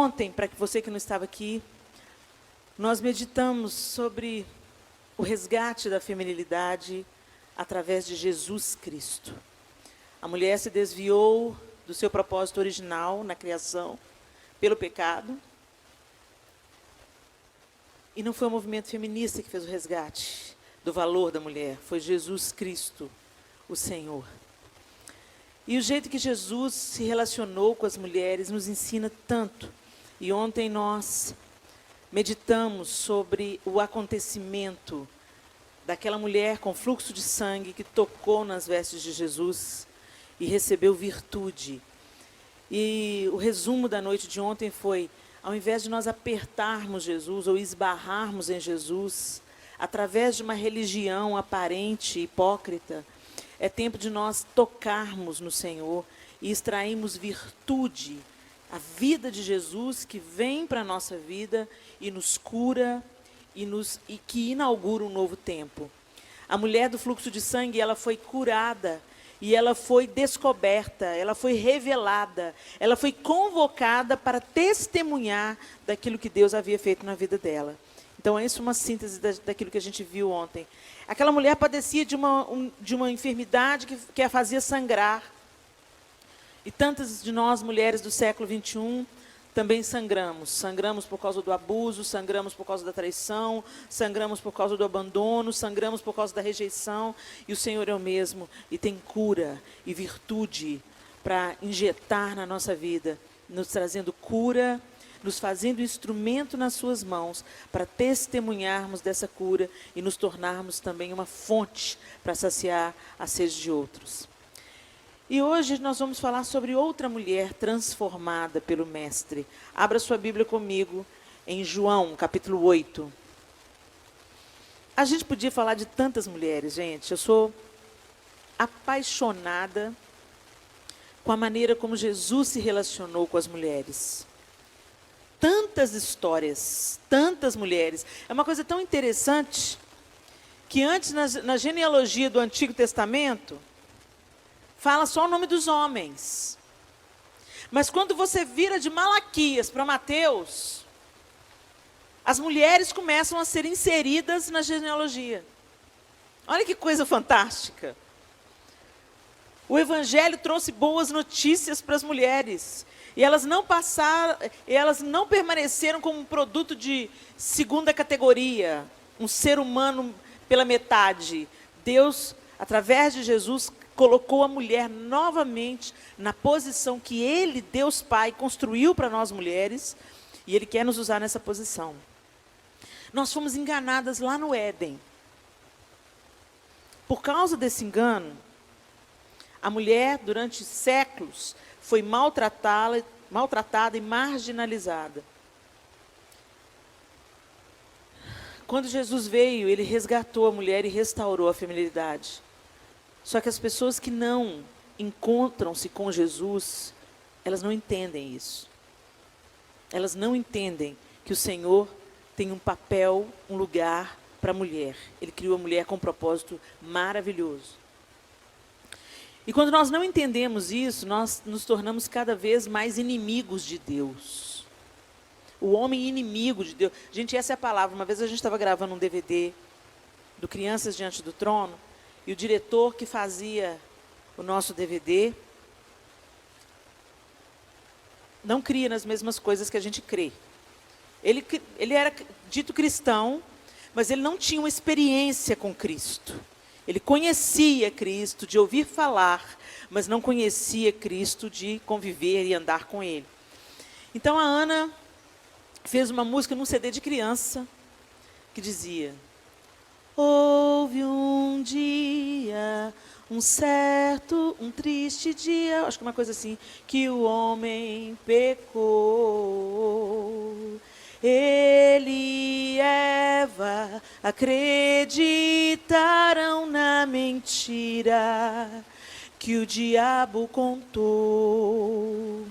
Ontem, para você que não estava aqui, nós meditamos sobre o resgate da feminilidade através de Jesus Cristo. A mulher se desviou do seu propósito original na criação pelo pecado. E não foi o movimento feminista que fez o resgate do valor da mulher, foi Jesus Cristo, o Senhor. E o jeito que Jesus se relacionou com as mulheres nos ensina tanto. E ontem nós meditamos sobre o acontecimento daquela mulher com fluxo de sangue que tocou nas vestes de Jesus e recebeu virtude. E o resumo da noite de ontem foi: ao invés de nós apertarmos Jesus ou esbarrarmos em Jesus, através de uma religião aparente, hipócrita, é tempo de nós tocarmos no Senhor e extrairmos virtude, a vida de Jesus que vem para a nossa vida e nos cura e que inaugura um novo tempo. A mulher do fluxo de sangue, ela foi curada e ela foi descoberta, ela foi revelada, ela foi convocada para testemunhar daquilo que Deus havia feito na vida dela. Então, é isso uma síntese daquilo que a gente viu ontem. Aquela mulher padecia de uma enfermidade que a fazia sangrar. E tantas de nós, mulheres do século XXI, também sangramos. Sangramos por causa do abuso, sangramos por causa da traição, sangramos por causa do abandono, sangramos por causa da rejeição. E o Senhor é o mesmo e tem cura e virtude para injetar na nossa vida, nos trazendo cura, nos fazendo instrumento nas suas mãos para testemunharmos dessa cura e nos tornarmos também uma fonte para saciar a sede de outros. E hoje nós vamos falar sobre outra mulher transformada pelo Mestre. Abra sua Bíblia comigo em João, capítulo 8. A gente podia falar de tantas mulheres, gente. Eu sou apaixonada com a maneira como Jesus se relacionou com as mulheres. Tantas histórias, tantas mulheres. É uma coisa tão interessante que antes, na genealogia do Antigo Testamento, fala só o nome dos homens. Mas quando você vira de Malaquias para Mateus, as mulheres começam a ser inseridas na genealogia. Olha que coisa fantástica. O Evangelho trouxe boas notícias para as mulheres. E elas não permaneceram como um produto de segunda categoria, um ser humano pela metade. Deus, através de Jesus, colocou a mulher novamente na posição que Ele, Deus Pai, construiu para nós mulheres, e Ele quer nos usar nessa posição. Nós fomos enganadas lá no Éden. Por causa desse engano, a mulher, durante séculos, foi maltratada e marginalizada. Quando Jesus veio, Ele resgatou a mulher e restaurou a feminilidade. Só que as pessoas que não encontram-se com Jesus, elas não entendem isso. Elas não entendem que o Senhor tem um papel, um lugar para a mulher. Ele criou a mulher com um propósito maravilhoso. E quando nós não entendemos isso, nós nos tornamos cada vez mais inimigos de Deus. O homem inimigo de Deus. Gente, essa é a palavra. Uma vez a gente estava gravando um DVD do Crianças Diante do Trono, e o diretor que fazia o nosso DVD não cria nas mesmas coisas que a gente crê. Ele era dito cristão, mas ele não tinha uma experiência com Cristo. Ele conhecia Cristo de ouvir falar, mas não conhecia Cristo de conviver e andar com Ele. Então a Ana fez uma música num CD de criança que dizia: houve um dia, um triste dia, acho que uma coisa assim, que o homem pecou. Ele e Eva acreditaram na mentira que o diabo contou.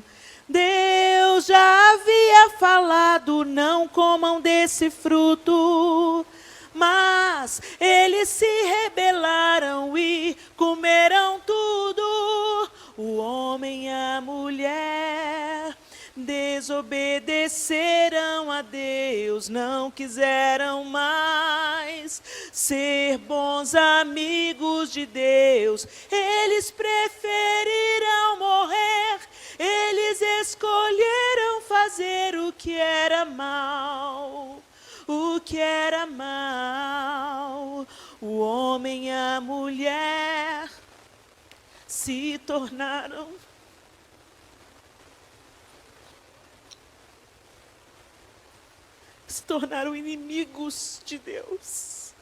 Deus já havia falado, não comam desse fruto, mas eles se rebelaram e comeram tudo. O homem e a mulher desobedeceram a Deus, não quiseram mais ser bons amigos de Deus. Eles preferiram morrer, eles escolheram fazer o que era mal. O que era mal, o homem e a mulher se tornaram inimigos de Deus.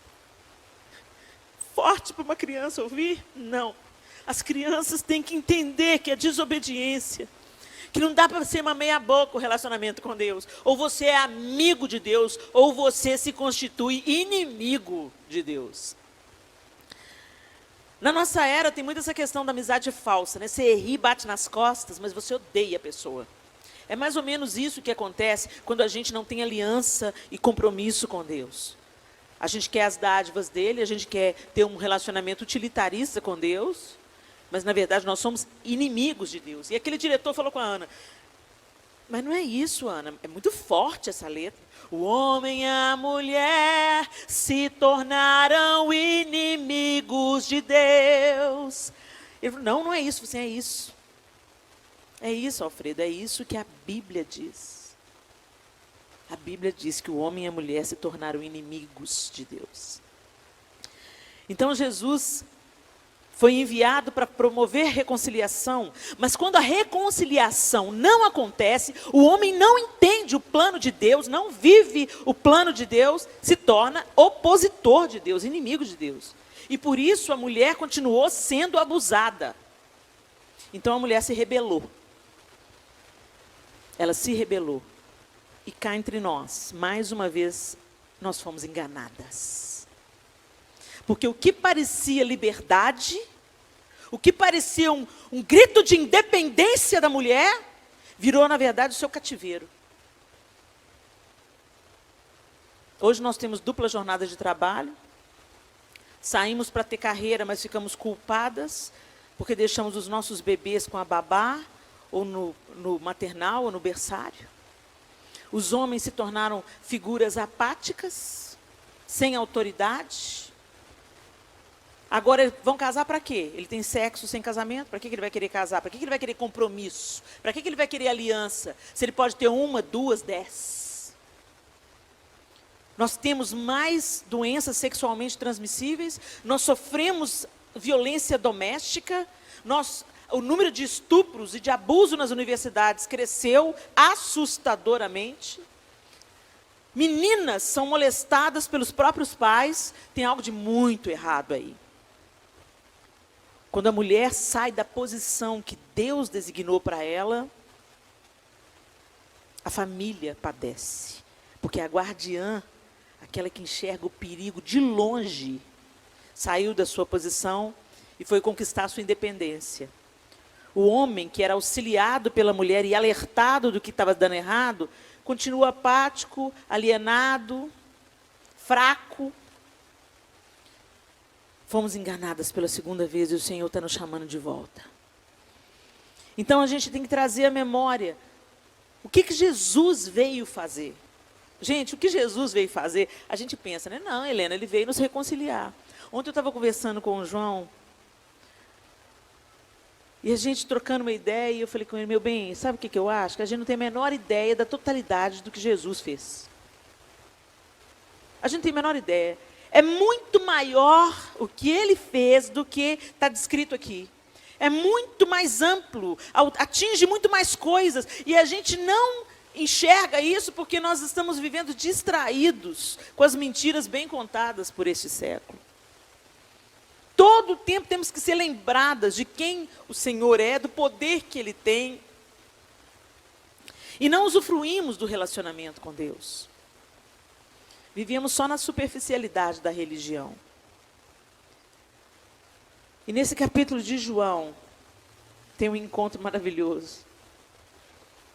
Forte para uma criança ouvir? Não. As crianças têm que entender que a desobediência, que não dá para ser uma meia boca o relacionamento com Deus. Ou você é amigo de Deus, ou você se constitui inimigo de Deus. Na nossa era tem muito essa questão da amizade falsa, né? Você ri, bate nas costas, mas você odeia a pessoa. É mais ou menos isso que acontece quando a gente não tem aliança e compromisso com Deus. A gente quer as dádivas dele, a gente quer ter um relacionamento utilitarista com Deus, mas, na verdade, nós somos inimigos de Deus. E aquele diretor falou com a Ana, mas não é isso, Ana, é muito forte essa letra. O homem e a mulher se tornaram inimigos de Deus. Ele falou, não é isso, você é isso. É isso, Alfredo, é isso que a Bíblia diz. A Bíblia diz que o homem e a mulher se tornaram inimigos de Deus. Então, Jesus foi enviado para promover reconciliação, mas quando a reconciliação não acontece, o homem não entende o plano de Deus, não vive o plano de Deus, se torna opositor de Deus, inimigo de Deus. E por isso a mulher continuou sendo abusada. Então a mulher se rebelou. Ela se rebelou. E cá entre nós, mais uma vez, nós fomos enganadas. Porque o que parecia liberdade, o que parecia um grito de independência da mulher, virou, na verdade, o seu cativeiro. Hoje nós temos dupla jornada de trabalho, saímos para ter carreira, mas ficamos culpadas, porque deixamos os nossos bebês com a babá, ou no maternal, ou no berçário. Os homens se tornaram figuras apáticas, sem autoridade. Agora, vão casar para quê? Ele tem sexo sem casamento? Para que ele vai querer casar? Para que ele vai querer compromisso? Para que ele vai querer aliança? Se ele pode ter 1, 2, 10. Nós temos mais doenças sexualmente transmissíveis, nós sofremos violência doméstica, o número de estupros e de abuso nas universidades cresceu assustadoramente. Meninas são molestadas pelos próprios pais, tem algo de muito errado aí. Quando a mulher sai da posição que Deus designou para ela, a família padece. Porque a guardiã, aquela que enxerga o perigo de longe, saiu da sua posição e foi conquistar a sua independência. O homem, que era auxiliado pela mulher e alertado do que estava dando errado, continua apático, alienado, fraco. Fomos enganadas pela segunda vez e o Senhor está nos chamando de volta. Então a gente tem que trazer à memória o que Jesus veio fazer. Gente, o que Jesus veio fazer, a gente pensa, né? Não, Helena, ele veio nos reconciliar. Ontem eu estava conversando com o João, e a gente trocando uma ideia, e eu falei com ele, meu bem, sabe o que eu acho? Que a gente não tem a menor ideia da totalidade do que Jesus fez. A gente não tem a menor ideia. É muito maior o que ele fez do que está descrito aqui. É muito mais amplo, atinge muito mais coisas. E a gente não enxerga isso porque nós estamos vivendo distraídos com as mentiras bem contadas por este século. Todo o tempo temos que ser lembradas de quem o Senhor é, do poder que Ele tem. E não usufruímos do relacionamento com Deus. Vivíamos só na superficialidade da religião. E nesse capítulo de João, tem um encontro maravilhoso.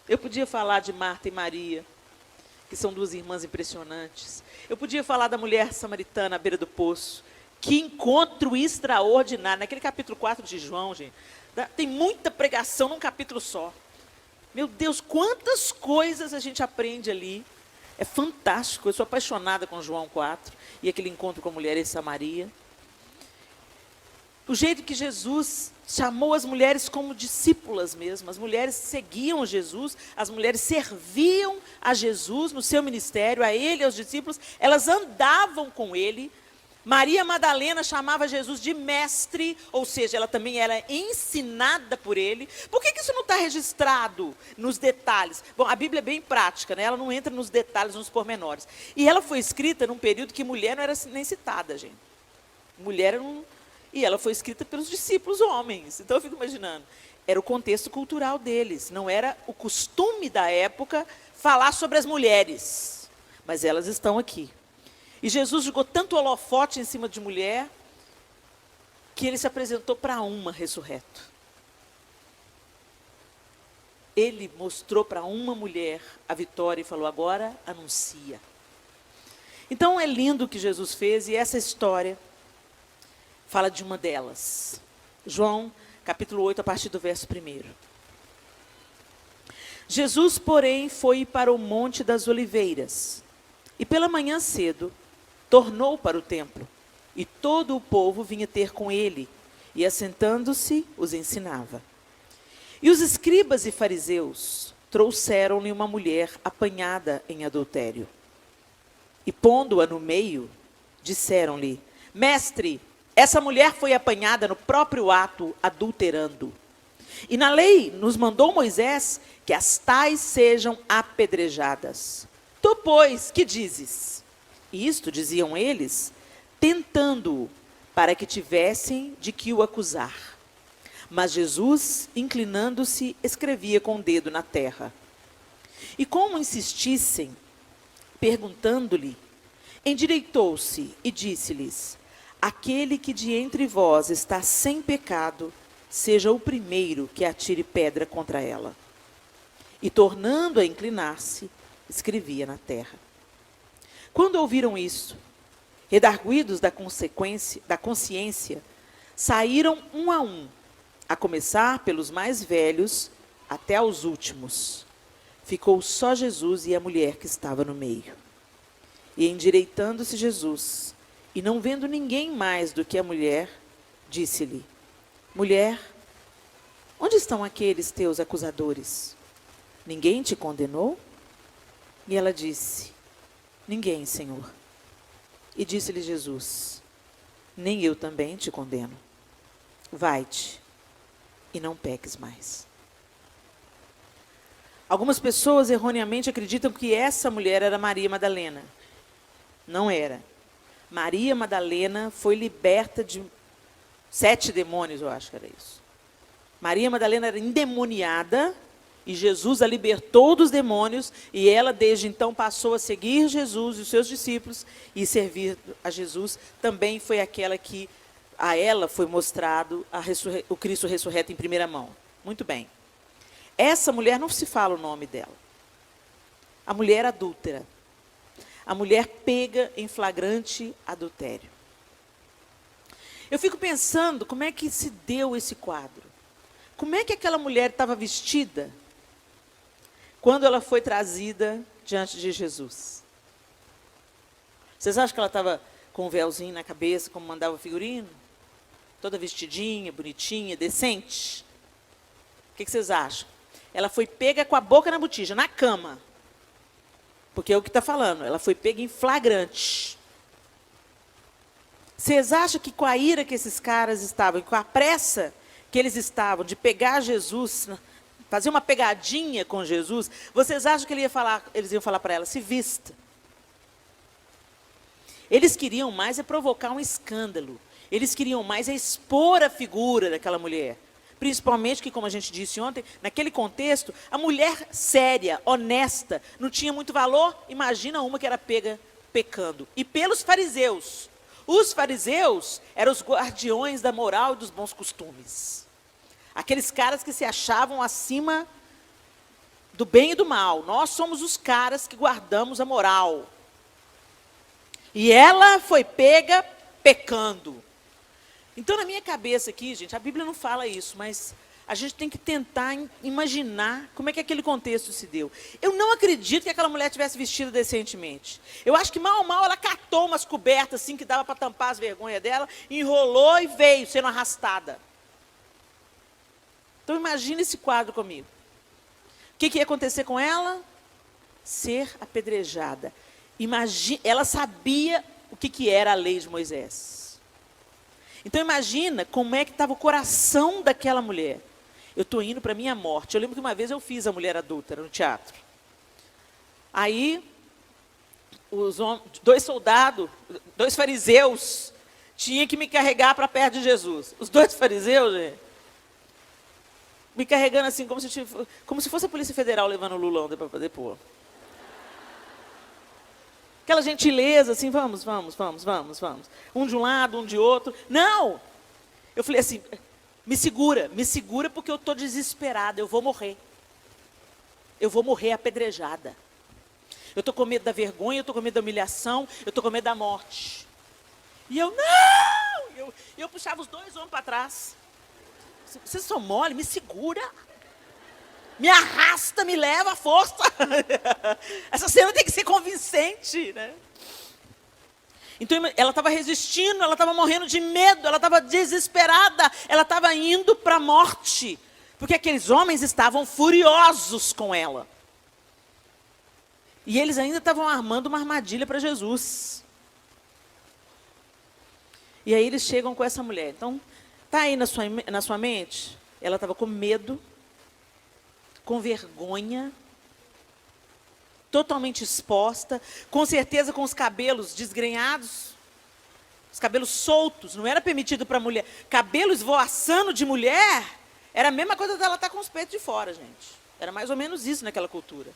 Eu podia falar de Marta e Maria, que são duas irmãs impressionantes. Eu podia falar da mulher samaritana à beira do poço. Que encontro extraordinário. Naquele capítulo 4 de João, gente, tem muita pregação num capítulo só. Meu Deus, quantas coisas a gente aprende ali. É fantástico. Eu sou apaixonada com João 4 e aquele encontro com a mulher em Samaria. O jeito que Jesus chamou as mulheres como discípulas mesmo. As mulheres seguiam Jesus, as mulheres serviam a Jesus no seu ministério, a ele e aos discípulos. Elas andavam com ele. Maria Madalena chamava Jesus de mestre, ou seja, ela também era ensinada por ele. Por que isso não está registrado nos detalhes? Bom, a Bíblia é bem prática, né? Ela não entra nos detalhes, nos pormenores. E ela foi escrita num período que mulher não era nem citada, gente. Mulher não... E ela foi escrita pelos discípulos homens. Então eu fico imaginando, era o contexto cultural deles. Não era o costume da época falar sobre as mulheres. Mas elas estão aqui. E Jesus jogou tanto holofote em cima de mulher, que ele se apresentou para uma ressurreto. Ele mostrou para uma mulher a vitória e falou, agora anuncia. Então é lindo o que Jesus fez, e essa história fala de uma delas. João, capítulo 8, a partir do verso 1. Jesus, porém, foi para o Monte das Oliveiras, e pela manhã cedo, tornou para o templo, e todo o povo vinha ter com ele, e assentando-se, os ensinava. E os escribas e fariseus trouxeram-lhe uma mulher apanhada em adultério. E pondo-a no meio, disseram-lhe, mestre, essa mulher foi apanhada no próprio ato, adulterando. E na lei nos mandou Moisés que as tais sejam apedrejadas. Tu, pois, que dizes? Isto, diziam eles, tentando-o, para que tivessem de que o acusar. Mas Jesus, inclinando-se, escrevia com o dedo na terra. E como insistissem, perguntando-lhe, endireitou-se e disse-lhes, aquele que de entre vós está sem pecado, seja o primeiro que atire pedra contra ela. E tornando a inclinar-se, escrevia na terra. Quando ouviram isso, redarguidos da consciência, saíram um, a começar pelos mais velhos até aos últimos. Ficou só Jesus e a mulher que estava no meio. E endireitando-se Jesus, e não vendo ninguém mais do que a mulher, disse-lhe, mulher, onde estão aqueles teus acusadores? Ninguém te condenou? E ela disse, ninguém, Senhor. E disse-lhe Jesus, nem eu também te condeno. Vai-te e não peques mais. Algumas pessoas erroneamente acreditam que essa mulher era Maria Madalena. Não era. Maria Madalena foi liberta de 7 demônios, eu acho que era isso. Maria Madalena era endemoniada e Jesus a libertou dos demônios e ela desde então passou a seguir Jesus e os seus discípulos e servir a Jesus. Também foi aquela que a ela foi mostrado o Cristo ressurreto em primeira mão. Muito bem. Essa mulher, não se fala o nome dela. A mulher adúltera. A mulher pega em flagrante adultério. Eu fico pensando como é que se deu esse quadro. Como é que aquela mulher estava vestida quando ela foi trazida diante de Jesus? Vocês acham que ela estava com um véuzinho na cabeça, como mandava o figurino? Toda vestidinha, bonitinha, decente? O que vocês acham? Ela foi pega com a boca na botija, na cama. Porque é o que está falando, ela foi pega em flagrante. Vocês acham que com a ira que esses caras estavam, com a pressa que eles estavam de pegar Jesus, fazer uma pegadinha com Jesus, vocês acham que eles iam falar para ela, se vista? Eles queriam mais é provocar um escândalo. Eles queriam mais é expor a figura daquela mulher. Principalmente que, como a gente disse ontem, naquele contexto, a mulher séria, honesta, não tinha muito valor. Imagina uma que era pega pecando. E pelos fariseus. Os fariseus eram os guardiões da moral e dos bons costumes. Aqueles caras que se achavam acima do bem e do mal. Nós somos os caras que guardamos a moral. E ela foi pega pecando. Então, na minha cabeça aqui, gente, a Bíblia não fala isso, mas A gente tem que tentar imaginar como é que aquele contexto se deu. Eu não acredito que aquela mulher tivesse vestido decentemente. Eu acho que mal ela catou umas cobertas assim que dava para tampar as vergonhas dela, enrolou e veio sendo arrastada. Então imagine esse quadro comigo. O que ia acontecer com ela? Ser apedrejada. Ela sabia o que era a lei de Moisés. Então imagina como é que estava o coração daquela mulher. Eu estou indo para a minha morte. Eu lembro que uma vez eu fiz a mulher adúltera no teatro. Aí, dois soldados, 2 fariseus, tinham que me carregar para perto de Jesus. Os 2 fariseus, gente, me carregando assim, como se fosse a Polícia Federal levando o Lulão para poder pôr. Aquela gentileza, assim, vamos. Um de um lado, um de outro. Não! Eu falei assim, me segura porque eu estou desesperada, eu vou morrer. Eu vou morrer apedrejada. Eu estou com medo da vergonha, eu estou com medo da humilhação, eu estou com medo da morte. E eu, não! Eu puxava os 2 homens para trás. Vocês são mole, me segura. Me arrasta, me leva à força. Essa cena tem que ser convincente, né? Então, ela estava resistindo, ela estava morrendo de medo, ela estava desesperada, ela estava indo para a morte. Porque aqueles homens estavam furiosos com ela. E eles ainda estavam armando uma armadilha para Jesus. E aí eles chegam com essa mulher. Então, está aí na sua mente? Ela estava com medo, com vergonha, totalmente exposta, com certeza com os cabelos desgrenhados, os cabelos soltos, não era permitido para mulher. Cabelo esvoaçando de mulher, era a mesma coisa dela estar com os peitos de fora, gente. Era mais ou menos isso naquela cultura.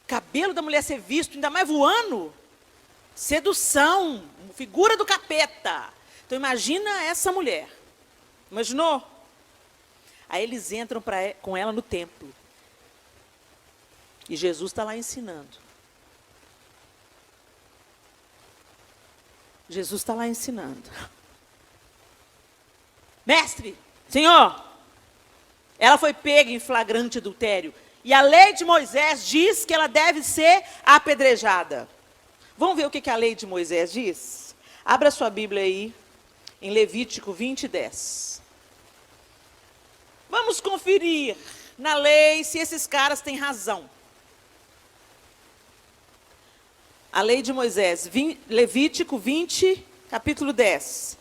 Cabelo da mulher ser visto, ainda mais voando, sedução, figura do capeta. Então imagina essa mulher, imaginou? Aí eles entram com ela no templo. E Jesus está lá ensinando. Jesus está lá ensinando. Mestre, Senhor, ela foi pega em flagrante adultério. E a lei de Moisés diz que ela deve ser apedrejada. Vamos ver o que a lei de Moisés diz? Abra sua Bíblia aí, em Levítico 20:10. Vamos conferir na lei se esses caras têm razão. A lei de Moisés, Levítico 20, capítulo 10.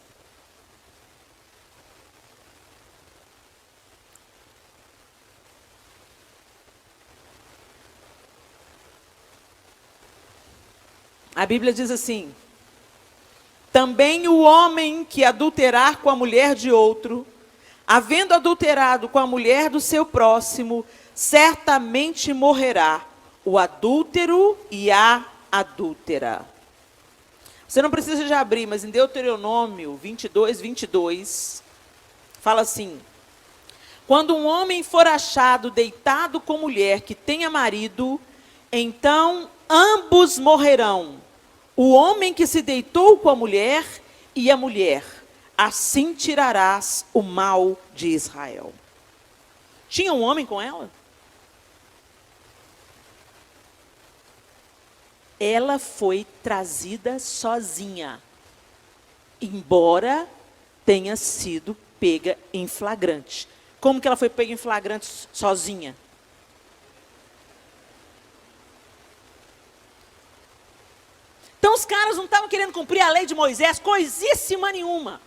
A Bíblia diz assim: também o homem que adulterar com a mulher de outro, havendo adulterado com a mulher do seu próximo, certamente morrerá, o adúltero e a adúltera. Você não precisa de abrir, mas em Deuteronômio 22, fala assim: quando um homem for achado deitado com mulher que tenha marido, então ambos morrerão, o homem que se deitou com a mulher e a mulher. Assim tirarás o mal de Israel. Tinha um homem com ela? Ela foi trazida sozinha, embora tenha sido pega em flagrante. Como que ela foi pega em flagrante sozinha? Então os caras não estavam querendo cumprir a lei de Moisés, coisíssima nenhuma.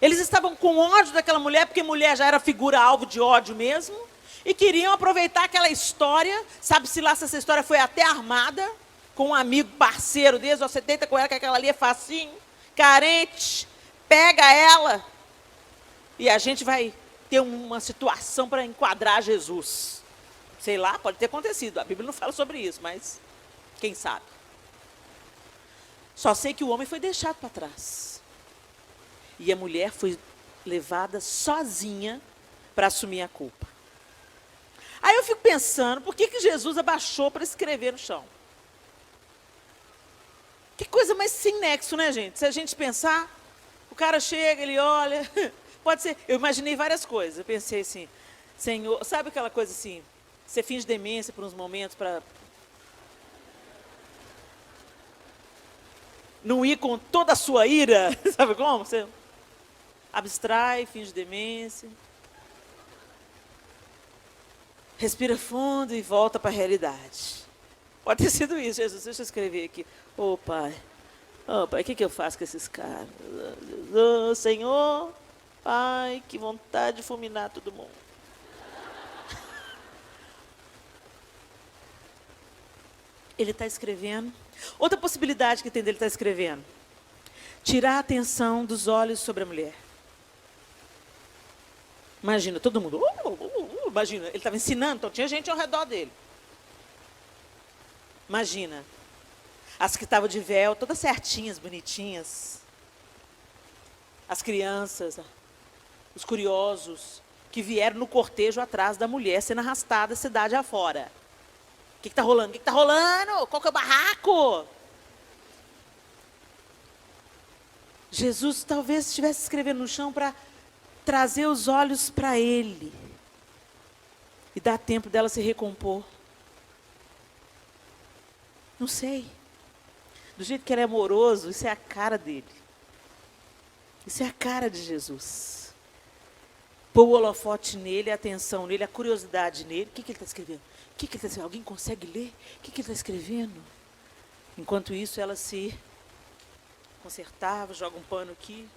Eles estavam com ódio daquela mulher, porque mulher já era figura alvo de ódio mesmo, e queriam aproveitar aquela história, sabe-se lá se essa história foi até armada, com um amigo parceiro deles, você deita com ela, que aquela ali é facinho, carente, pega ela, e a gente vai ter uma situação para enquadrar Jesus. Sei lá, pode ter acontecido, a Bíblia não fala sobre isso, mas quem sabe. Só sei que o homem foi deixado para trás. E a mulher foi levada sozinha para assumir a culpa. Aí eu fico pensando, por que Jesus abaixou para escrever no chão? Que coisa mais sem nexo, né, gente? Se a gente pensar, o cara chega, ele olha, Pode ser, eu imaginei várias coisas. Eu pensei assim, Senhor, sabe aquela coisa assim, você finge demência por uns momentos para não ir com toda a sua ira, sabe como? Você abstrai, finge demência, respira fundo e volta para a realidade. Pode ter sido isso, Jesus. Deixa eu escrever aqui. Ô Pai, o que eu faço com esses caras? Senhor, Pai, que vontade de fulminar todo mundo. Ele está escrevendo. Outra possibilidade que tem dele estar escrevendo: tirar a atenção dos olhos sobre a mulher. Imagina, todo mundo. Imagina, ele estava ensinando, então tinha gente ao redor dele. Imagina, as que estavam de véu, todas certinhas, bonitinhas. As crianças, os curiosos, que vieram no cortejo atrás da mulher, sendo arrastada cidade afora. O que está rolando? O que está rolando? Qual que é o barraco? Jesus talvez estivesse escrevendo no chão para trazer os olhos para ele e dar tempo dela se recompor. Não sei. Do jeito que ele é amoroso, isso é a cara dele. Isso é a cara de Jesus. Pôr o holofote nele, a atenção nele, a curiosidade nele. O que ele está escrevendo? O que ele está escrevendo? Alguém consegue ler? O que ele está escrevendo? Enquanto isso, ela se consertava, joga um pano aqui,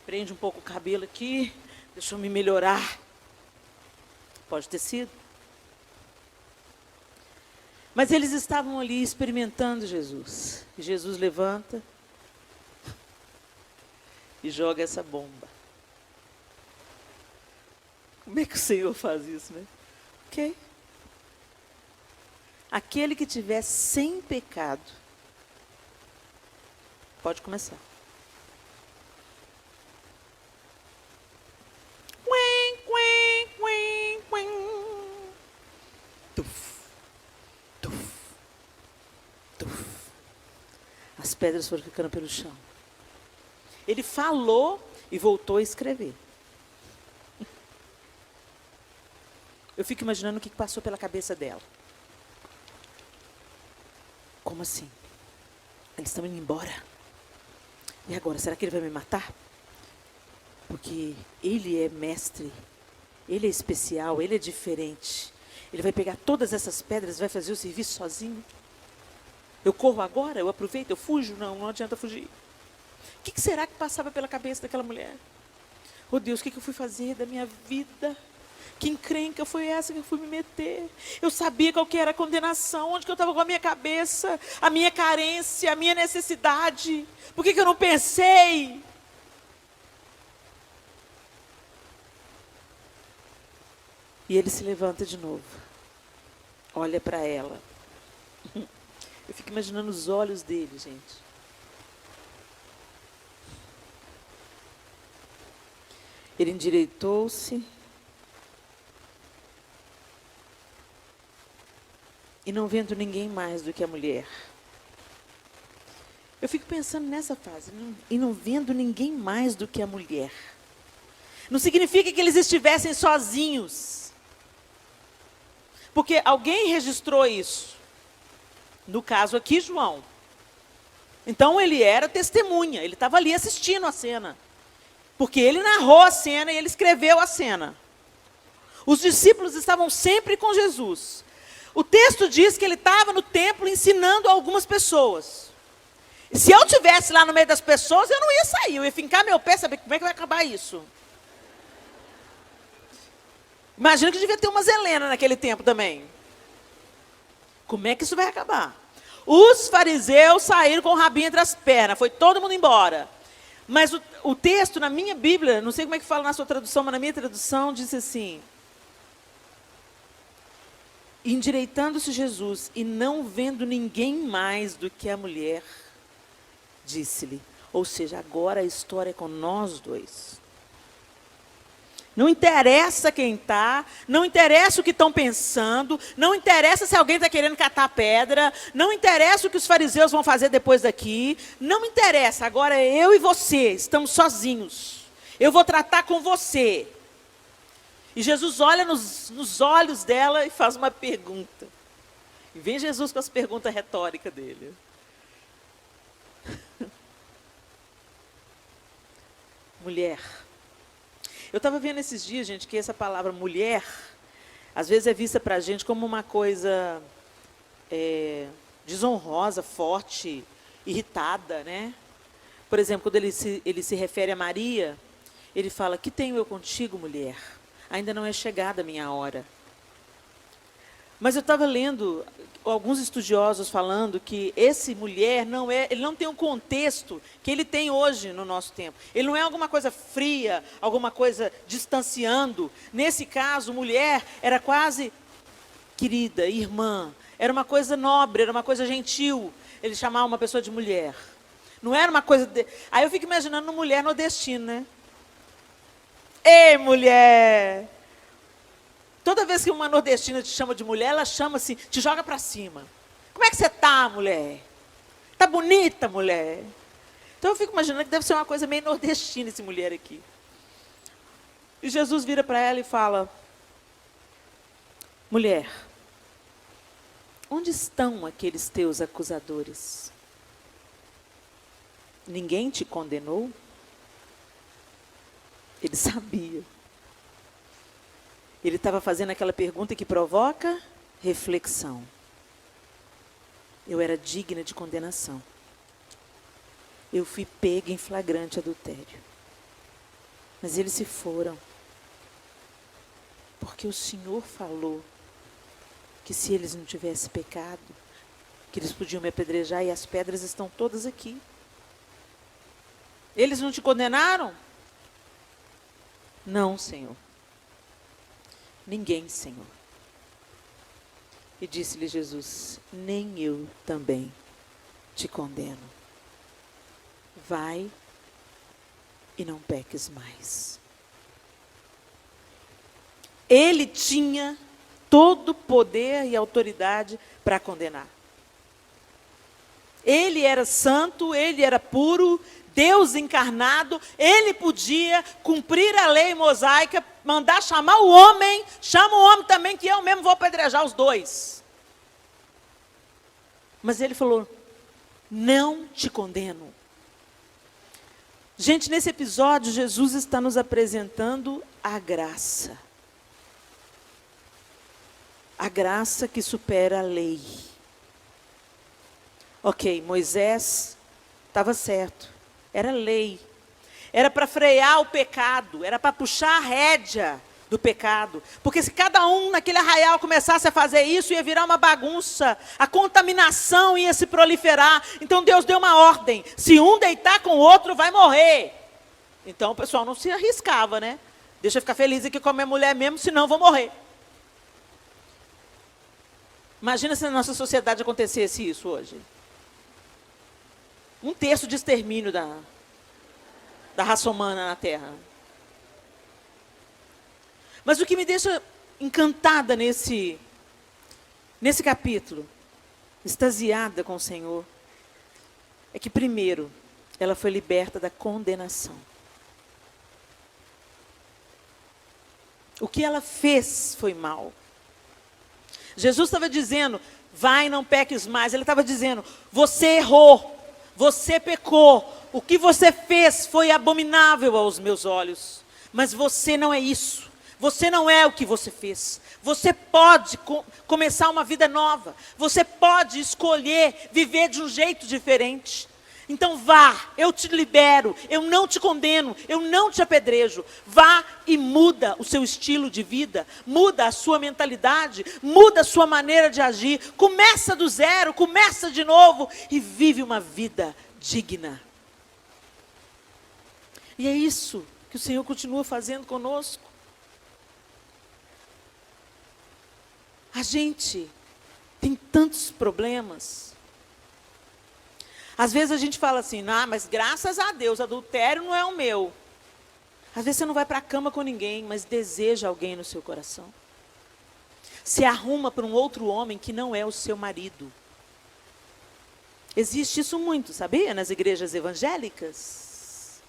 prende um pouco o cabelo aqui, deixa eu me melhorar. Pode ter sido. Mas eles estavam ali experimentando Jesus. E Jesus levanta e joga essa bomba. Como é que o Senhor faz isso, né? Ok. Aquele que tiver sem pecado, pode começar. As pedras foram ficando pelo chão. Ele falou e voltou a escrever. Eu fico imaginando o que passou pela cabeça dela. Como assim? Eles estão indo embora. E agora, será que ele vai me matar? Porque ele é mestre, ele é especial, ele é diferente. Ele vai pegar todas essas pedras e vai fazer o serviço sozinho? Eu corro agora? Eu aproveito? Eu fujo? Não adianta fugir. O que será que passava pela cabeça daquela mulher? Oh Deus, o que eu fui fazer da minha vida? Que encrenca foi essa que eu fui me meter? Eu sabia qual que era a condenação, onde que eu estava com a minha cabeça, a minha carência, a minha necessidade. Por que eu não pensei? E ele se levanta de novo. Olha para ela. Eu fico imaginando os olhos dele, gente. Ele endireitou-se. E não vendo ninguém mais do que a mulher. Eu fico pensando nessa fase. E não vendo ninguém mais do que a mulher. Não significa que eles estivessem sozinhos. Porque alguém registrou isso. No caso aqui, João. Então ele era testemunha. Ele estava ali assistindo a cena. Porque ele narrou a cena e ele escreveu a cena. Os discípulos estavam sempre com Jesus. O texto diz que ele estava no templo ensinando a algumas pessoas. E se eu estivesse lá no meio das pessoas, eu não ia sair. Eu ia fincar meu pé, saber como é que vai acabar isso. Imagina que devia ter umas Helena naquele tempo também. Como é que isso vai acabar? Os fariseus saíram com o rabinho entre as pernas. Foi todo mundo embora. Mas o texto na minha Bíblia, não sei como é que fala na sua tradução, mas na minha tradução diz assim: endireitando-se Jesus e não vendo ninguém mais do que a mulher, disse-lhe. Ou seja, agora a história é com nós dois. Não interessa quem está, não interessa o que estão pensando, não interessa se alguém está querendo catar pedra, não interessa o que os fariseus vão fazer depois daqui, não interessa. Agora eu e você estamos sozinhos. Eu vou tratar com você. E Jesus olha nos olhos dela e faz uma pergunta. E vem Jesus com as perguntas retóricas dele. Mulher. Eu estava vendo esses dias, gente, que essa palavra mulher, às vezes é vista para a gente como uma coisa desonrosa, forte, irritada, né? Por exemplo, quando ele se refere a Maria, ele fala, que tenho eu contigo, mulher? Ainda não é chegada a minha hora. Mas eu estava lendo alguns estudiosos falando que esse mulher ele não tem um contexto que ele tem hoje no nosso tempo. Ele não é alguma coisa fria, alguma coisa distanciando. Nesse caso, mulher era quase querida, irmã. Era uma coisa nobre, era uma coisa gentil. Ele chamava uma pessoa de mulher. Não era uma coisa... Aí eu fico imaginando uma mulher nordestina, né? Ei, mulher! Toda vez que uma nordestina te chama de mulher, ela chama assim, te joga para cima. Como é que você tá, mulher? Tá bonita, mulher? Então eu fico imaginando que deve ser uma coisa meio nordestina esse mulher aqui. E Jesus vira para ela e fala, mulher, onde estão aqueles teus acusadores? Ninguém te condenou? Ele sabia. Ele estava fazendo aquela pergunta que provoca reflexão. Eu era digna de condenação. Eu fui pega em flagrante adultério. Mas eles se foram. Porque o Senhor falou que se eles não tivessem pecado, que eles podiam me apedrejar e as pedras estão todas aqui. Eles não te condenaram? Não, Senhor. Ninguém, Senhor. E disse-lhe Jesus, nem eu também te condeno. Vai e não peques mais. Ele tinha todo o poder e autoridade para condenar. Ele era santo, ele era puro, Deus encarnado, ele podia cumprir a lei mosaica, mandar chamar o homem, chama o homem também que eu mesmo vou apedrejar os dois. Mas ele falou, não te condeno. Gente, nesse episódio, Jesus está nos apresentando a graça. A graça que supera a lei. Ok, Moisés estava certo. Era lei. Era para frear o pecado. Era para puxar a rédea do pecado. Porque se cada um naquele arraial começasse a fazer isso, ia virar uma bagunça. A contaminação ia se proliferar. Então Deus deu uma ordem. Se um deitar com o outro, vai morrer. Então o pessoal não se arriscava, né? Deixa eu ficar feliz aqui com a minha mulher mesmo, senão eu vou morrer. Imagina se na nossa sociedade acontecesse isso hoje. 1/3 de extermínio da raça humana na Terra. Mas o que me deixa encantada nesse capítulo, extasiada com o Senhor, é que primeiro, ela foi liberta da condenação. O que ela fez foi mal. Jesus estava dizendo, vai, não peques mais. Ele estava dizendo, você errou, você pecou. O que você fez foi abominável aos meus olhos. Mas você não é isso. Você não é o que você fez. Você pode começar uma vida nova. Você pode escolher viver de um jeito diferente. Então vá, eu te libero, eu não te condeno, eu não te apedrejo. Vá e muda o seu estilo de vida, muda a sua mentalidade, muda a sua maneira de agir. Começa do zero, começa de novo e vive uma vida digna. E é isso que o Senhor continua fazendo conosco. A gente tem tantos problemas. Às vezes a gente fala assim, mas graças a Deus, adultério não é o meu. Às vezes você não vai para a cama com ninguém, mas deseja alguém no seu coração. Se arruma para um outro homem que não é o seu marido. Existe isso muito, sabia? Nas igrejas evangélicas.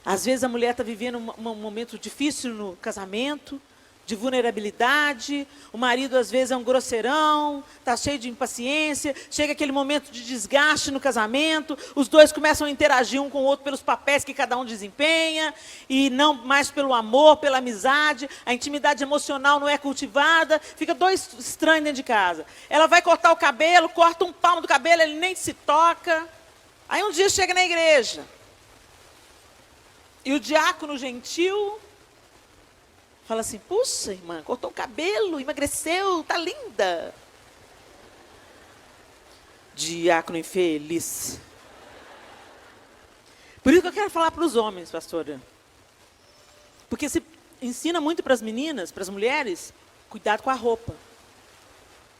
Às vezes a mulher está vivendo um momento difícil no casamento, de vulnerabilidade, o marido às vezes é um grosseirão, está cheio de impaciência, chega aquele momento de desgaste no casamento, os dois começam a interagir um com o outro pelos papéis que cada um desempenha, e não mais pelo amor, pela amizade, a intimidade emocional não é cultivada, fica dois estranhos dentro de casa. Ela vai cortar o cabelo, corta um palmo do cabelo, ele nem se toca. Aí um dia chega na igreja, e o diácono gentil fala assim, puxa, irmã, cortou o cabelo, emagreceu, tá linda. Diácono infeliz. Por isso que eu quero falar para os homens, pastora. Porque se ensina muito para as meninas, para as mulheres, cuidado com a roupa.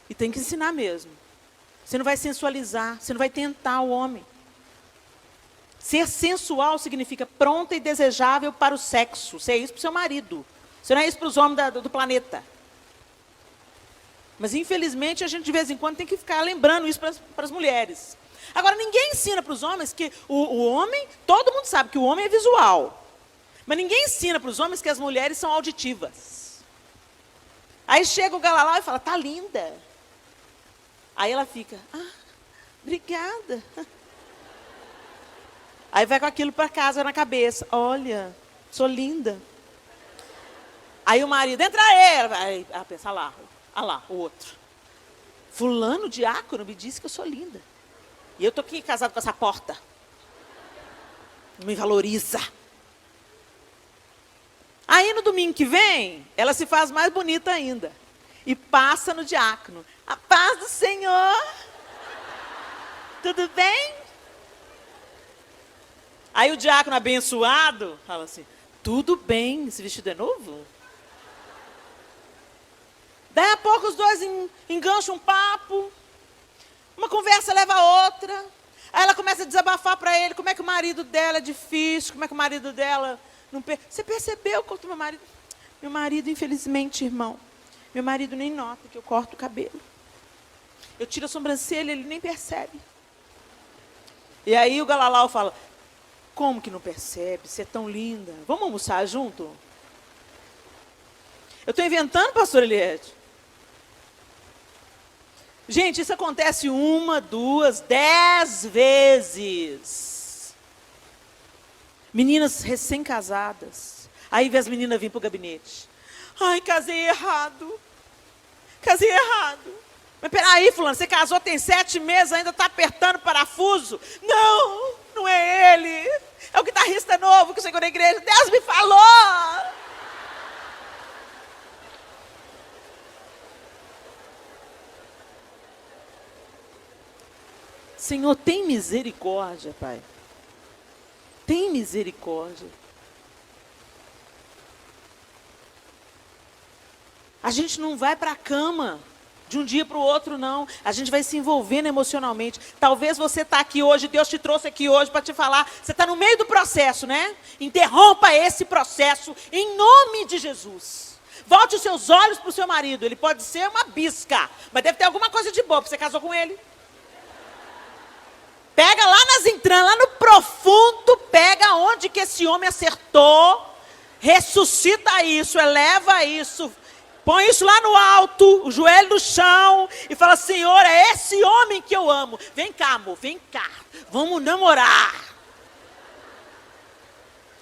E tem que ensinar mesmo. Você não vai sensualizar, você não vai tentar o homem. Ser sensual significa pronta e desejável para o sexo. Você é isso para o seu marido. Você não é isso para os homens do planeta. Mas, infelizmente, a gente de vez em quando tem que ficar lembrando isso para as mulheres. Agora, ninguém ensina para os homens que o homem, todo mundo sabe que o homem é visual. Mas ninguém ensina para os homens que as mulheres são auditivas. Aí chega o galalau e fala, tá linda. Aí ela fica, obrigada. Aí vai com aquilo para casa na cabeça, olha, sou linda. Aí o marido, entra aí, pensa, lá, o outro. Fulano, diácono, me disse que eu sou linda. E eu estou aqui casado com essa porta. Não me valoriza. Aí no domingo que vem, ela se faz mais bonita ainda. E passa no diácono. A paz do Senhor. Tudo bem? Aí o diácono abençoado fala assim, tudo bem, esse vestido é novo? Daí a pouco os dois engancham um papo, uma conversa leva a outra, aí ela começa a desabafar para ele, como é que o marido dela é difícil, como é que o marido dela não... Você percebeu quanto meu marido... Meu marido, infelizmente, irmão, meu marido nem nota que eu corto o cabelo. Eu tiro a sobrancelha, ele nem percebe. E aí o galalau fala, como que não percebe? Você é tão linda. Vamos almoçar junto? Eu estou inventando, pastor Eliette. Gente, isso acontece 1, 2, 10 vezes. Meninas recém-casadas. Aí vê as meninas virem para o gabinete. Ai, casei errado. Casei errado. Mas peraí, fulano, você casou tem 7 meses, ainda está apertando parafuso? Não, não é ele. É o guitarrista novo que chegou na igreja. Deus me falou. Senhor, tem misericórdia, Pai. Tem misericórdia. A gente não vai para a cama de um dia para o outro, não. A gente vai se envolvendo emocionalmente. Talvez você está aqui hoje, Deus te trouxe aqui hoje para te falar. Você está no meio do processo, né? Interrompa esse processo em nome de Jesus. Volte os seus olhos para o seu marido. Ele pode ser uma bisca, mas deve ter alguma coisa de boa, porque você casou com ele. Pega lá nas entranhas, lá no profundo, pega onde que esse homem acertou, ressuscita isso, eleva isso, põe isso lá no alto, o joelho no chão, e fala, Senhor, é esse homem que eu amo. Vem cá, amor, vem cá, vamos namorar.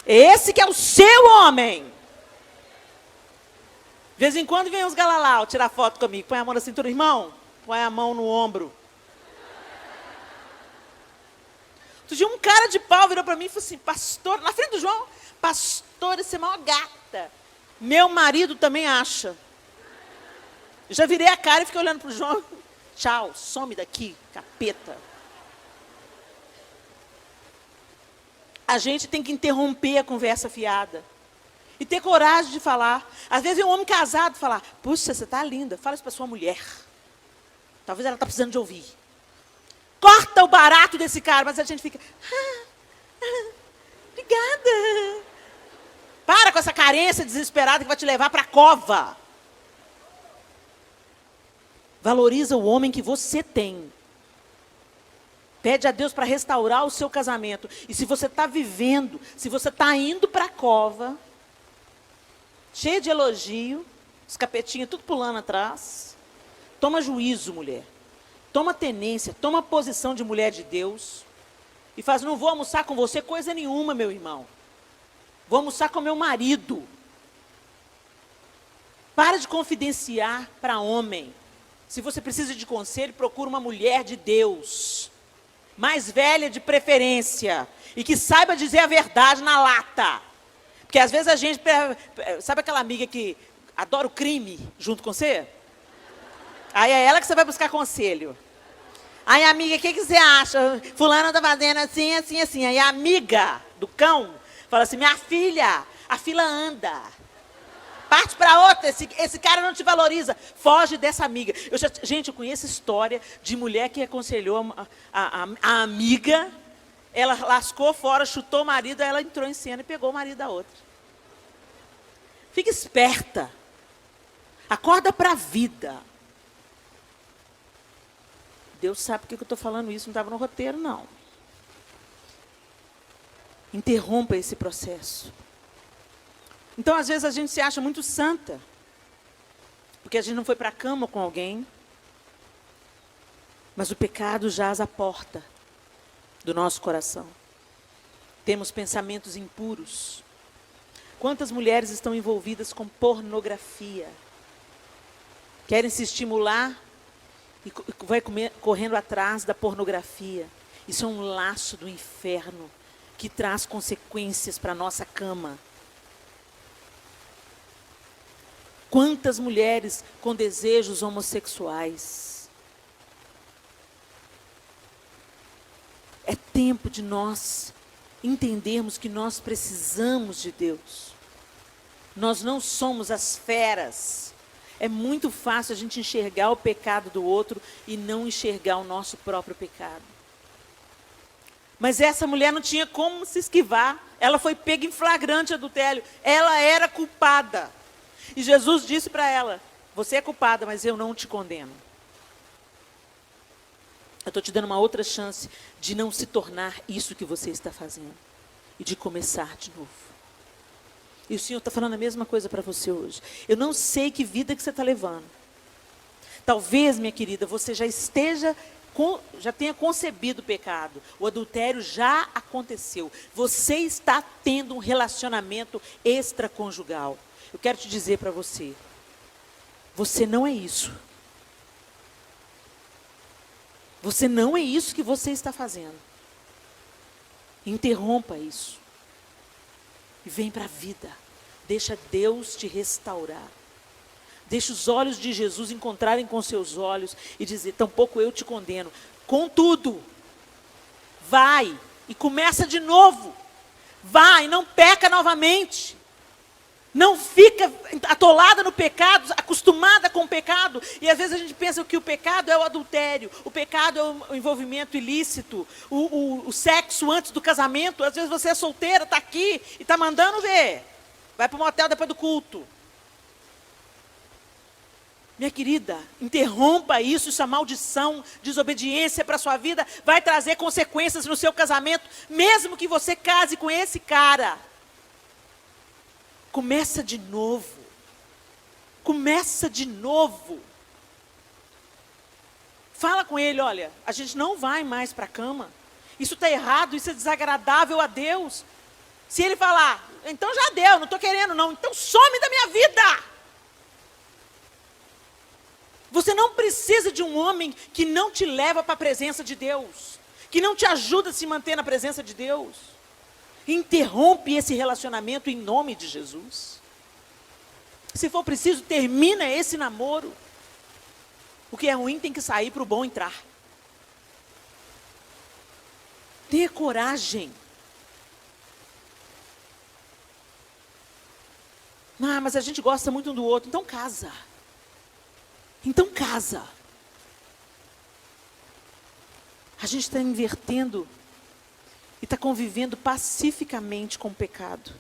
Esse que é o seu homem. De vez em quando vem os galalau tirar foto comigo, põe a mão na cintura, irmão, põe a mão no ombro. Outro dia um cara de pau virou para mim e falou assim, pastor, na frente do João, pastor, esse é maior gata. Meu marido também acha. Eu já virei a cara e fiquei olhando para o João. Tchau, some daqui, capeta. A gente tem que interromper a conversa fiada. E ter coragem de falar. Às vezes um homem casado falar, puxa, você está linda. Fala isso para sua mulher. Talvez ela está precisando de ouvir. Corta o barato desse cara, mas a gente fica, obrigada. Para com essa carência desesperada que vai te levar para a cova. Valoriza o homem que você tem. Pede a Deus para restaurar o seu casamento. E se você está vivendo, se você está indo para a cova, cheio de elogio, os capetinhos tudo pulando atrás, toma juízo, mulher. Toma tenência, toma posição de mulher de Deus. E faz, não vou almoçar com você coisa nenhuma, meu irmão. Vou almoçar com meu marido. Para de confidenciar para homem. Se você precisa de conselho, procura uma mulher de Deus. Mais velha de preferência. E que saiba dizer a verdade na lata. Porque às vezes a gente... Sabe aquela amiga que adora o crime junto com você? Aí é ela que você vai buscar conselho. Aí, amiga, o que você acha? Fulana está fazendo assim, assim, assim. Aí a amiga do cão fala assim, minha filha, a fila anda. Parte para outra, esse cara não te valoriza. Foge dessa amiga. Gente, eu conheço história de mulher que aconselhou a amiga, ela lascou fora, chutou o marido, aí ela entrou em cena e pegou o marido da outra. Fica esperta. Acorda para a vida. Deus sabe por que eu estou falando isso, não estava no roteiro, não. Interrompa esse processo. Então, às vezes, a gente se acha muito santa, porque a gente não foi para a cama com alguém, mas o pecado jaz à porta do nosso coração. Temos pensamentos impuros. Quantas mulheres estão envolvidas com pornografia? Querem se estimular e vai correndo atrás da pornografia. Isso é um laço do inferno que traz consequências para a nossa cama. Quantas mulheres com desejos homossexuais? É tempo de nós entendermos que nós precisamos de Deus. Nós não somos as feras. É muito fácil a gente enxergar o pecado do outro e não enxergar o nosso próprio pecado. Mas essa mulher não tinha como se esquivar. Ela foi pega em flagrante adultério. Ela era culpada. E Jesus disse para ela, você é culpada, mas eu não te condeno. Eu estou te dando uma outra chance de não se tornar isso que você está fazendo. E de começar de novo. E o Senhor está falando a mesma coisa para você hoje. Eu não sei que vida que você está levando. Talvez, minha querida, você já tenha concebido o pecado. O adultério já aconteceu. Você está tendo um relacionamento extraconjugal. Eu quero te dizer para você, você não é isso. Você não é isso que você está fazendo. Interrompa isso. E vem para a vida. Deixa Deus te restaurar. Deixa os olhos de Jesus encontrarem com seus olhos e dizer, tampouco eu te condeno. Contudo, vai e começa de novo. Vai, não peca novamente. Não fica atolada no pecado, acostumada com o pecado. E às vezes a gente pensa que o pecado é o adultério, o pecado é o envolvimento ilícito, o sexo antes do casamento. Às vezes você é solteira, está aqui e está mandando ver. Vai para o motel depois do culto. Minha querida, interrompa isso, essa maldição, desobediência para a sua vida, vai trazer consequências no seu casamento, mesmo que você case com esse cara. Começa de novo. Começa de novo. Fala com ele, olha, a gente não vai mais para a cama. Isso está errado, isso é desagradável a Deus. Se ele falar, então já deu, não estou querendo não, então some da minha vida. Você não precisa de um homem que não te leva para a presença de Deus, que não te ajuda a se manter na presença de Deus. Interrompe esse relacionamento em nome de Jesus. Se for preciso, termina esse namoro. O que é ruim tem que sair para o bom entrar. Tenha coragem. Ah, mas a gente gosta muito um do outro, então casa. Então casa. A gente está invertendo e está convivendo pacificamente com o pecado.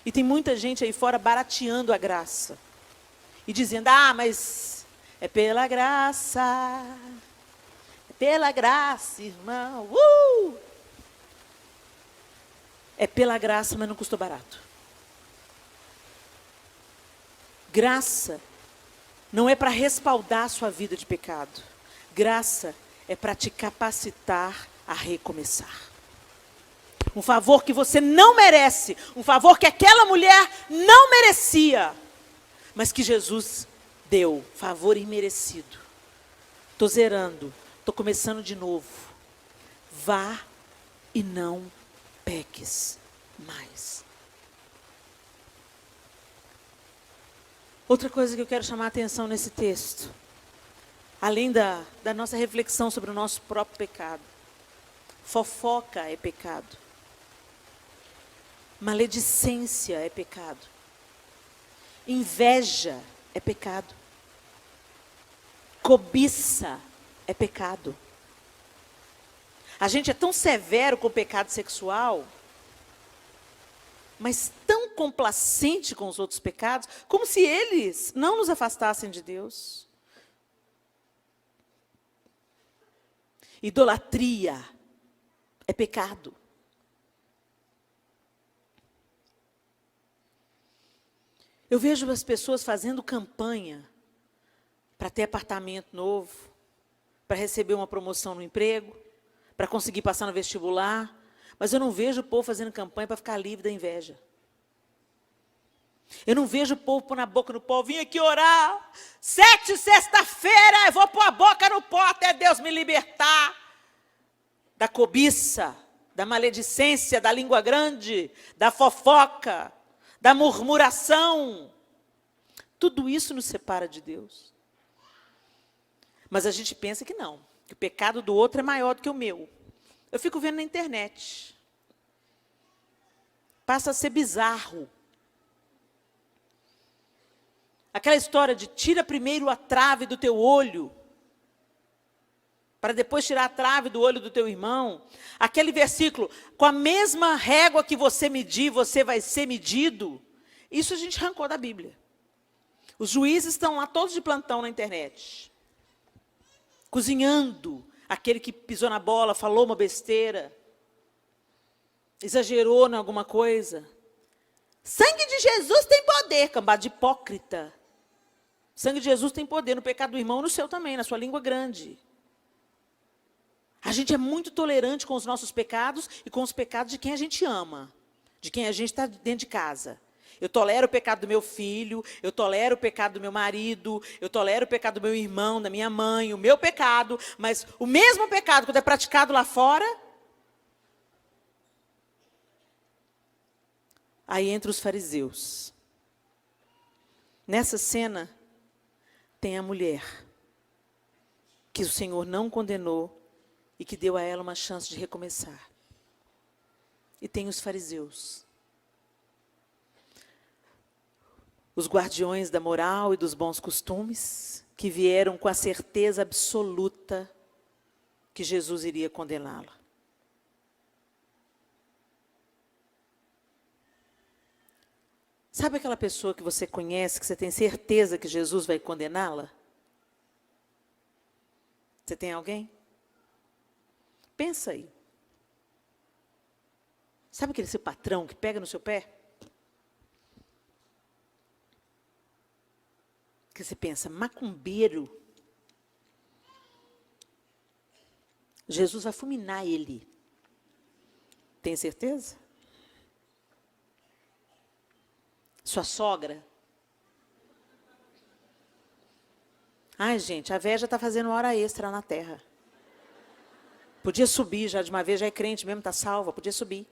E tem muita gente aí fora barateando a graça. E dizendo, mas é pela graça. É Pela graça, irmão. É pela graça, mas não custou barato. Graça não é para respaldar a sua vida de pecado. Graça é para te capacitar a recomeçar. Um favor que você não merece, um favor que aquela mulher não merecia, mas que Jesus deu, favor imerecido. Estou zerando, estou começando de novo. Vá e não peques mais. Outra coisa que eu quero chamar a atenção nesse texto, além da nossa reflexão sobre o nosso próprio pecado. Fofoca é pecado. Maledicência é pecado. Inveja é pecado. Cobiça é pecado. A gente é tão severo com o pecado sexual, mas tão complacente com os outros pecados, como se eles não nos afastassem de Deus. Idolatria é pecado. Eu vejo as pessoas fazendo campanha para ter apartamento novo, para receber uma promoção no emprego, para conseguir passar no vestibular, mas eu não vejo o povo fazendo campanha para ficar livre da inveja. Eu não vejo o povo pôr na boca no pó, vim aqui orar, 7 sexta-feira, eu vou pôr a boca no pó até Deus me libertar da cobiça, da maledicência, da língua grande, da fofoca, da murmuração. Tudo isso nos separa de Deus. Mas a gente pensa que não, que o pecado do outro é maior do que o meu. Eu fico vendo na internet. Passa a ser bizarro. Aquela história de tira primeiro a trave do teu olho, para depois tirar a trave do olho do teu irmão. Aquele versículo, com a mesma régua que você medir, você vai ser medido. Isso a gente arrancou da Bíblia. Os juízes estão lá todos de plantão na internet, cozinhando aquele que pisou na bola, falou uma besteira, exagerou em alguma coisa. Sangue de Jesus tem poder, cambada de hipócrita. Sangue de Jesus tem poder no pecado do irmão, no seu também, na sua língua grande. A gente é muito tolerante com os nossos pecados e com os pecados de quem a gente ama, de quem a gente está dentro de casa. Eu tolero o pecado do meu filho, eu tolero o pecado do meu marido, eu tolero o pecado do meu irmão, da minha mãe, o meu pecado, mas o mesmo pecado quando é praticado lá fora, aí entra os fariseus. Nessa cena, tem a mulher, que o Senhor não condenou e que deu a ela uma chance de recomeçar. E tem os fariseus. Os guardiões da moral e dos bons costumes, que vieram com a certeza absoluta que Jesus iria condená-la. Sabe aquela pessoa que você conhece, que você tem certeza que Jesus vai condená-la? Você tem alguém? Pensa aí. Sabe aquele seu patrão que pega no seu pé? Que você pensa, macumbeiro. Jesus vai fulminar ele. Tem certeza? Sua sogra? Ai, gente, a véia já está fazendo hora extra na terra. Podia subir já de uma vez, já é crente mesmo, está salva, podia subir.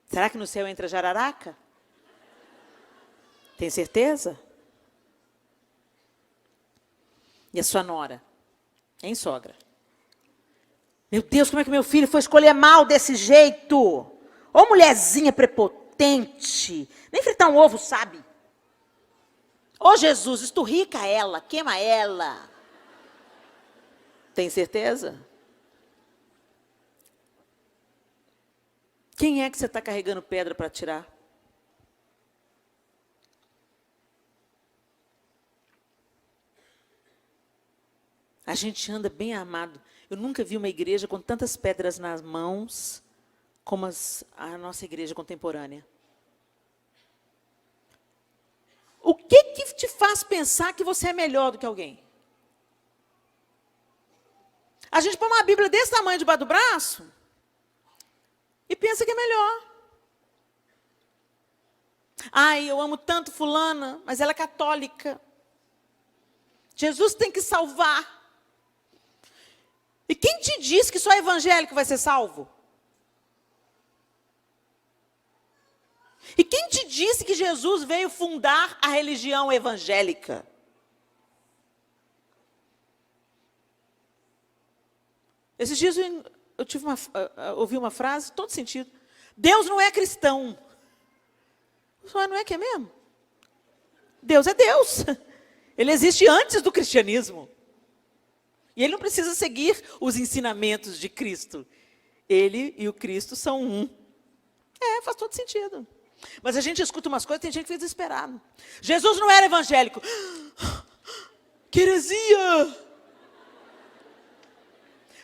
Será que no céu entra jararaca? Tem certeza? E a sua nora? Hein, sogra? Meu Deus, como é que meu filho foi escolher mal desse jeito? Ô, mulherzinha prepotente. Nem fritar um ovo sabe. Ô, Jesus, esturrica ela, queima ela. Tem certeza? Quem é que você está carregando pedra para tirar? A gente anda bem armado. Eu nunca vi uma igreja com tantas pedras nas mãos como a nossa igreja contemporânea. O que te faz pensar que você é melhor do que alguém? A gente põe uma Bíblia desse tamanho debaixo do braço e pensa que é melhor. Ai, eu amo tanto fulana, mas ela é católica. Jesus tem que salvar. E quem te diz que só evangélico vai ser salvo? E quem te disse que Jesus veio fundar a religião evangélica? Esses dias eu ouvi uma frase, todo sentido. Deus não é cristão. Não é que é mesmo? Deus é Deus. Ele existe antes do cristianismo. E ele não precisa seguir os ensinamentos de Cristo. Ele e o Cristo são um. Faz todo sentido. Mas a gente escuta umas coisas, tem gente que fica desesperado. Jesus não era evangélico. Que heresia!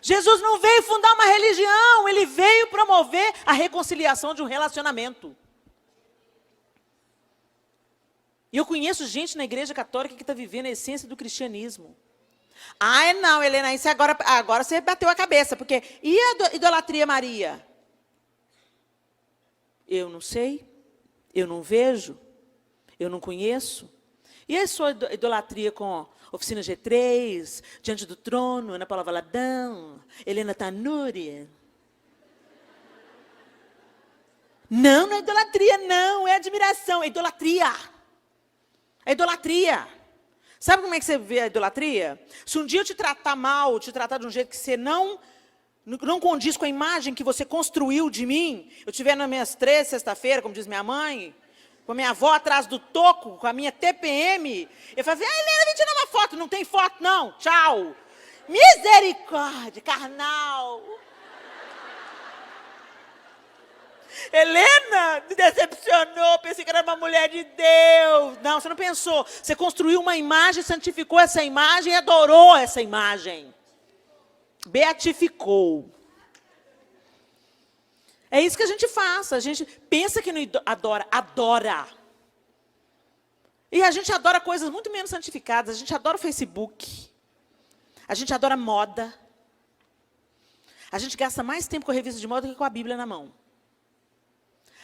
Jesus não veio fundar uma religião, ele veio promover a reconciliação de um relacionamento. E eu conheço gente na igreja católica que está vivendo a essência do cristianismo. Não, Helena, isso agora você bateu a cabeça, porque e a idolatria Maria? Eu não sei, eu não vejo, eu não conheço. E a sua idolatria com Oficina G3, Diante do Trono, Ana Paula Valadão, Helena Tanuri? Não é idolatria, não, é admiração, é idolatria. É idolatria. Sabe como é que você vê a idolatria? Se um dia eu te tratar mal, te tratar de um jeito que você não condiz com a imagem que você construiu de mim, eu estiver nas minhas 3 sexta-feira, como diz minha mãe, com a minha avó atrás do toco, com a minha TPM, eu falo assim, Helena, vem tirar uma foto. Não tem foto, não. Tchau. Misericórdia, carnal. Helena me decepcionou, pensei que era uma mulher de Deus. Não, você não pensou. Você construiu uma imagem, santificou essa imagem e adorou essa imagem. Beatificou. É isso que a gente faz. A gente pensa que não adora. E a gente adora coisas muito menos santificadas. A gente adora o Facebook. A gente adora moda. A gente gasta mais tempo com a revista de moda do que com a Bíblia na mão.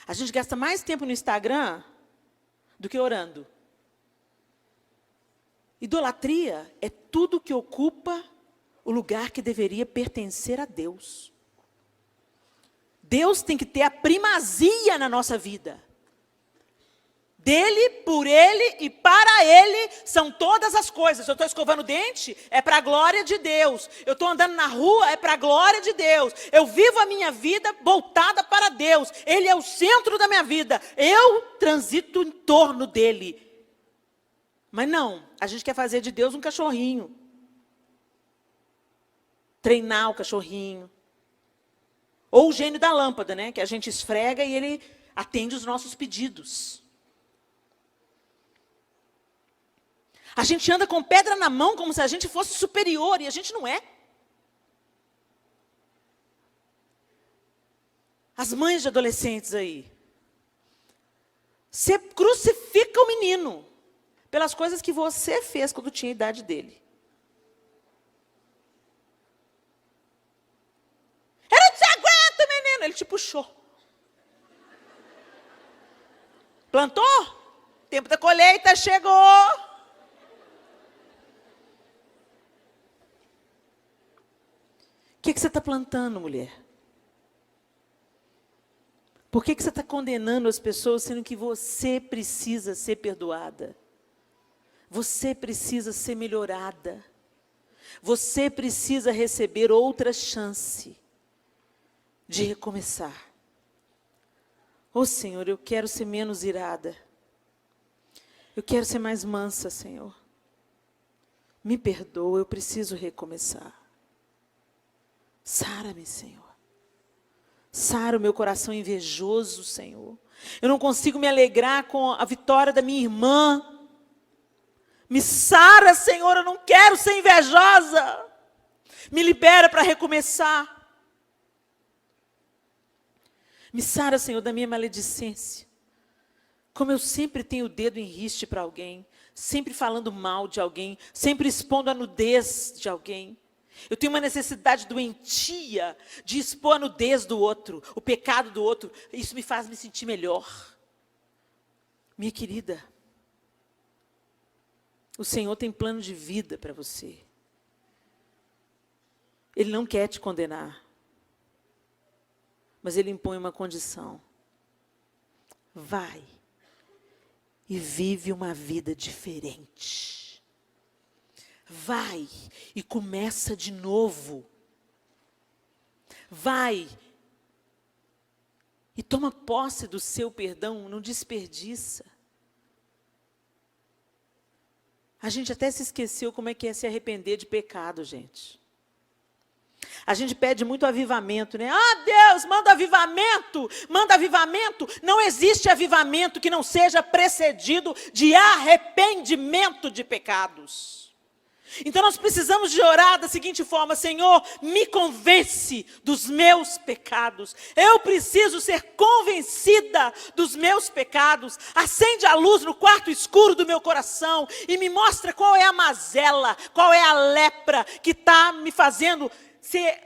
A gente gasta mais tempo no Instagram do que orando. Idolatria é tudo que ocupa o lugar que deveria pertencer a Deus. Deus tem que ter a primazia na nossa vida. Dele, por ele e para ele são todas as coisas. Eu estou escovando o dente, é para a glória de Deus. Eu estou andando na rua, é para a glória de Deus. Eu vivo a minha vida voltada para Deus. Ele é o centro da minha vida. Eu transito em torno dele. Mas não, a gente quer fazer de Deus um cachorrinho. Treinar o cachorrinho. Ou o gênio da lâmpada, né? Que a gente esfrega e ele atende os nossos pedidos. A gente anda com pedra na mão como se a gente fosse superior, e a gente não é. As mães de adolescentes aí. Você crucifica o menino pelas coisas que você fez quando tinha a idade dele. Eu não te aguento, menino. Ele te puxou. Plantou? Tempo da colheita chegou. O que você está plantando, mulher? Por que você está condenando as pessoas, sendo que você precisa ser perdoada? Você precisa ser melhorada. Você precisa receber outra chance de recomeçar. Ô Senhor, eu quero ser menos irada. Eu quero ser mais mansa, Senhor. Me perdoa, eu preciso recomeçar. Sara-me, Senhor. Sara o meu coração invejoso, Senhor. Eu não consigo me alegrar com a vitória da minha irmã. Me sara, Senhor, eu não quero ser invejosa. Me libera para recomeçar. Me sara, Senhor, da minha maledicência. Como eu sempre tenho o dedo em riste para alguém, sempre falando mal de alguém, sempre expondo a nudez de alguém. Eu tenho uma necessidade doentia de expor a nudez do outro, o pecado do outro. Isso me faz me sentir melhor. Minha querida, o Senhor tem plano de vida para você. Ele não quer te condenar, mas Ele impõe uma condição. Vai e vive uma vida diferente. Vai e começa de novo. Vai e toma posse do seu perdão, não desperdiça. A gente até se esqueceu como é que é se arrepender de pecado, gente. A gente pede muito avivamento, né? Ah, Deus, manda avivamento, manda avivamento. Não existe avivamento que não seja precedido de arrependimento de pecados. Então nós precisamos de orar da seguinte forma: Senhor, me convence dos meus pecados. Eu preciso ser convencida dos meus pecados. Acende a luz no quarto escuro do meu coração e me mostra qual é a mazela, qual é a lepra que está me fazendo ser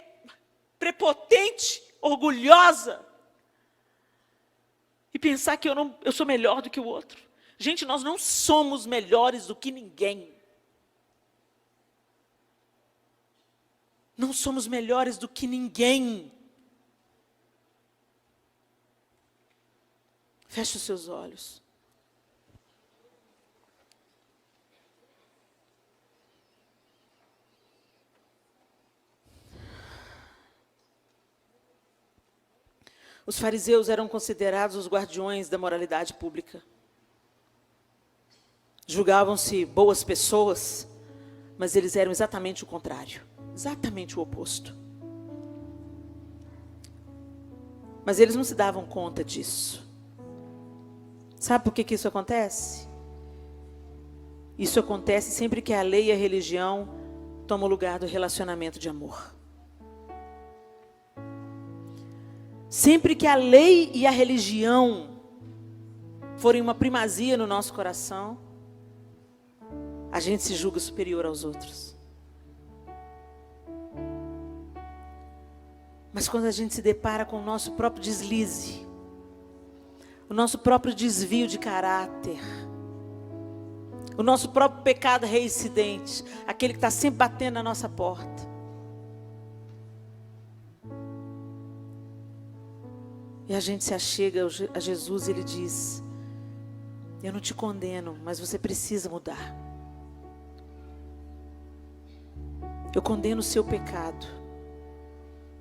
prepotente, orgulhosa e pensar que eu sou melhor do que o outro. Gente, nós não somos melhores do que ninguém. Não somos melhores do que ninguém. Feche os seus olhos. Os fariseus eram considerados os guardiões da moralidade pública. Julgavam-se boas pessoas, mas eles eram exatamente o contrário. Exatamente o oposto. Mas eles não se davam conta disso. Sabe por que isso acontece? Isso acontece sempre que a lei e a religião tomam o lugar do relacionamento de amor. Sempre que a lei e a religião forem uma primazia no nosso coração, a gente se julga superior aos outros. Mas quando a gente se depara com o nosso próprio deslize, o nosso próprio desvio de caráter, o nosso próprio pecado reincidente, aquele que está sempre batendo na nossa porta, e a gente se achega a Jesus e Ele diz: eu não te condeno, mas você precisa mudar. Eu condeno o seu pecado.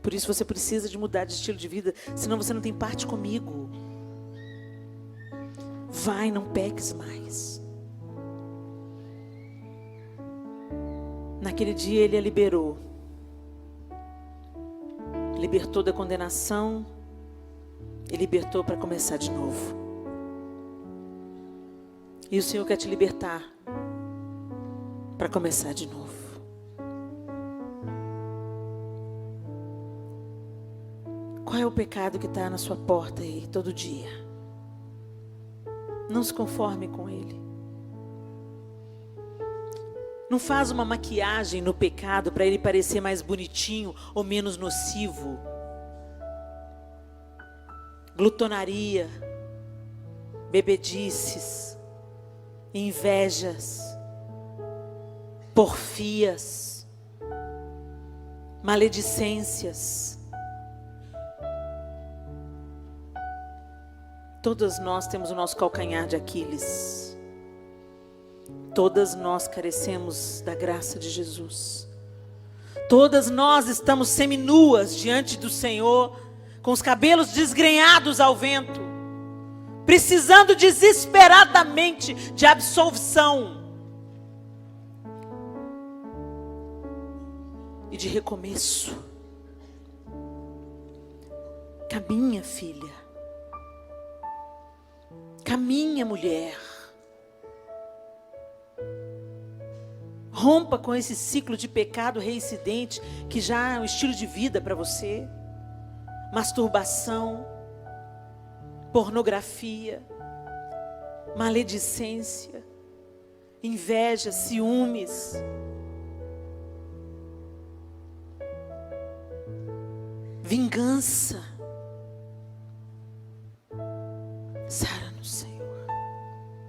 Por isso você precisa de mudar de estilo de vida, senão você não tem parte comigo. Vai, não peques mais. Naquele dia Ele a liberou. Libertou da condenação e libertou para começar de novo. E o Senhor quer te libertar para começar de novo. Qual é o pecado que está na sua porta aí todo dia? Não se conforme com ele. Não faz uma maquiagem no pecado para ele parecer mais bonitinho ou menos nocivo. Glutonaria, bebedices, invejas, porfias, maledicências. Todas nós temos o nosso calcanhar de Aquiles. Todas nós carecemos da graça de Jesus. Todas nós estamos seminuas diante do Senhor, com os cabelos desgrenhados ao vento, precisando desesperadamente de absolvição e de recomeço. Caminha, filha. Caminha, mulher. Rompa com esse ciclo de pecado reincidente que já é um estilo de vida para você. Masturbação, pornografia, maledicência, inveja, ciúmes. Vingança. Sara.